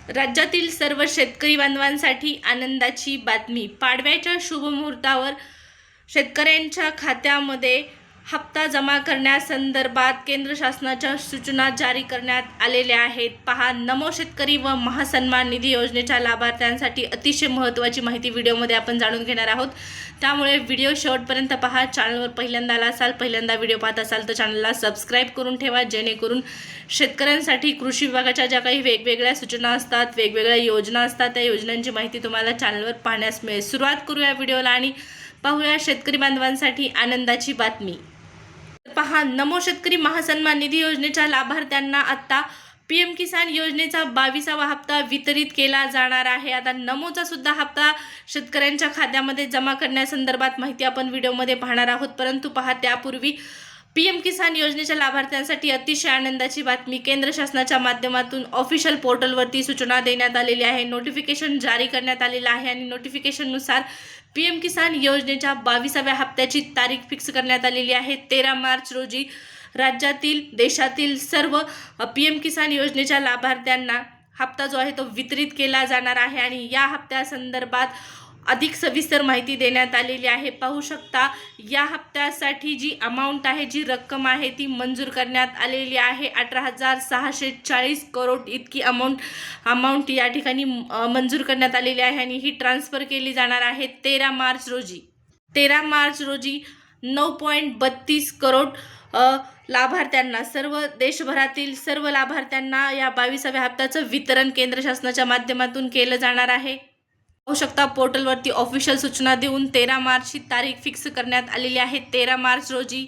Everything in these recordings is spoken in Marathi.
राज्यातील सर्व शेतकरी बांधवांसाठी आनंदाची बातमी। पाडव्याच्या शुभमुहूर्तावर शेतकऱ्यांच्या खात्यामध्ये हप्ता जमा करण्यासंदर्भात केंद्र शासनाच्या सूचना जारी करण्यात आलेल्या आहेत। पहा, नमो शेतकरी व महासन्मान निधी योजनेच्या लाभार्थ्यांसाठी अतिशय महत्त्वाची माहिती व्हिडिओमध्ये आपण जाणून घेणार आहोत। त्यामुळे व्हिडिओ शेवटपर्यंत पहा। चॅनलवर पहिल्यांदा आला असाल, पहिल्यांदा व्हिडिओ पाहत असाल तर चॅनलला सबस्क्राईब करून ठेवा, जेणेकरून शेतकऱ्यांसाठी कृषी विभागाच्या ज्या काही वेगवेगळ्या सूचना असतात, वेगवेगळ्या योजना असतात, त्या योजनांची माहिती तुम्हाला चॅनलवर पाहण्यास मिळेल। सुरुवात करूया व्हिडिओला आणि पाहूया शेतकरी बांधवांसाठी आनंदाची बातमी। पहा, नमो शेतकरी महासन्मान निधी योजनेच्या लाभार्थ्यांना आता पीएम किसान योजनेचा 22वा हप्ता वितरित केला जाणार आहे। आता नमोचा सुद्धा हप्ता शेतकऱ्यांच्या खात्यामध्ये जमा करण्यासंदर्भात माहिती आपण व्हिडिओमध्ये पाहणार आहोत। परंतु पहा, त्यापूर्वी पीएम किसान योजनेच्या लाभार्थ्यांसाठी अतिशय आनंदाची बातमी। केंद्र शासनाच्या माध्यमातून ऑफिशियल पोर्टलवरती सूचना देण्यात आलेली आहे, नोटिफिकेशन जारी करण्यात आलेलं आहे आणि नोटिफिकेशननुसार पीएम किसान योजनेच्या 22व्या हप्त्याची तारीख फिक्स करण्यात आलेली आहे। 13 मार्च रोजी राज्यातील देशातील सर्व पीएम किसान योजनेच्या लाभार्थ्यांना हप्ता जो आहे तो वितरित केला जाणार आहे आणि या हप्त्यासंदर्भात अधिक सविस्तर माहिती देण्यात आलेली आहे। पाहू शकता, या हप्त्यासाठी जी अमाऊंट आहे, जी रक्कम आहे ती मंजूर करण्यात आलेली आहे। 18,640 करोड इतकी अमाऊंट या ठिकाणी मंजूर करण्यात आलेली आहे आणि ही ट्रान्सफर केली जाणार आहे 13 मार्च रोजी। 13 मार्च रोजी 9.32 करोड लाभार्थ्यांना, सर्व देशभरातील सर्व लाभार्थ्यांना या 22व्या हप्त्याचं वितरण केंद्र शासनाच्या माध्यमातून केलं जाणार आहे। पाहू शकता, पोर्टलवरती ऑफिशियल सूचना देऊन 13 मार्चची तारीख फिक्स करण्यात आलेली आहे। 13 मार्च रोजी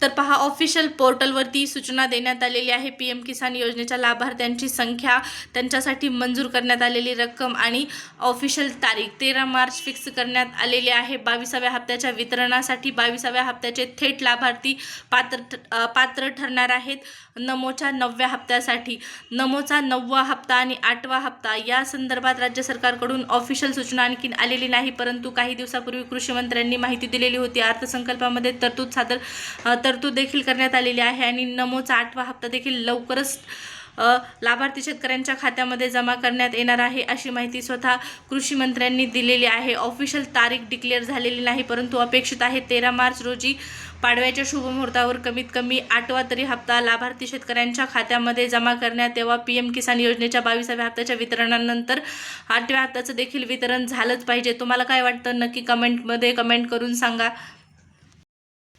तर पहा, ऑफिशियल पोर्टलवरती सूचना देण्यात आलेली आहे। पीएम किसान योजनेच्या लाभार्थ्यांची संख्या, त्यांच्यासाठी मंजूर करण्यात आलेली रक्कम आणि ऑफिशियल तारीख 13 मार्च फिक्स करण्यात आलेली आहे। 22व्या हप्त्याच्या वितरणासाठी 22व्या हप्त्याचे थेट लाभार्थी पात्र ठरणार आहेत। नमोच्या 9व्या हप्त्यासाठी नमोचा 9वा हप्ता आणि 8वा हप्ता या संदर्भात राज्य सरकारकडून ऑफिशियल सूचना आणखी आलेली नाही, परंतु काही दिवसापूर्वी कृषी मंत्र्यांनी माहिती दिलेली होती। अर्थसंकल्पामध्ये तरतूद देखील करण्यात आलेली आहे आणि नमोचा 8वा हप्ता देखील लवकरच लाभार्थी शेतकऱ्यांच्या खात्यामध्ये जमा करण्यात येणार आहे, अशी माहिती स्वतः कृषी मंत्र्यांनी दिलेली आहे। ऑफिशियल तारीख डिक्लेअर झालेली नाही, परंतु अपेक्षित आहे 13 मार्च रोजी पाडव्याच्या शुभमुहूर्तावर कमीत कमी 8वा तरी हप्ता लाभार्थी शेतकऱ्यांच्या खात्यामध्ये जमा करण्यात यावा। पीएम किसान योजनेच्या 22व्या हप्त्याच्या वितरणानंतर 8व्या हप्त्याचं देखील वितरण झालंच पाहिजे। तुम्हाला काय वाटतं, नक्की कमेंट करून सांगा।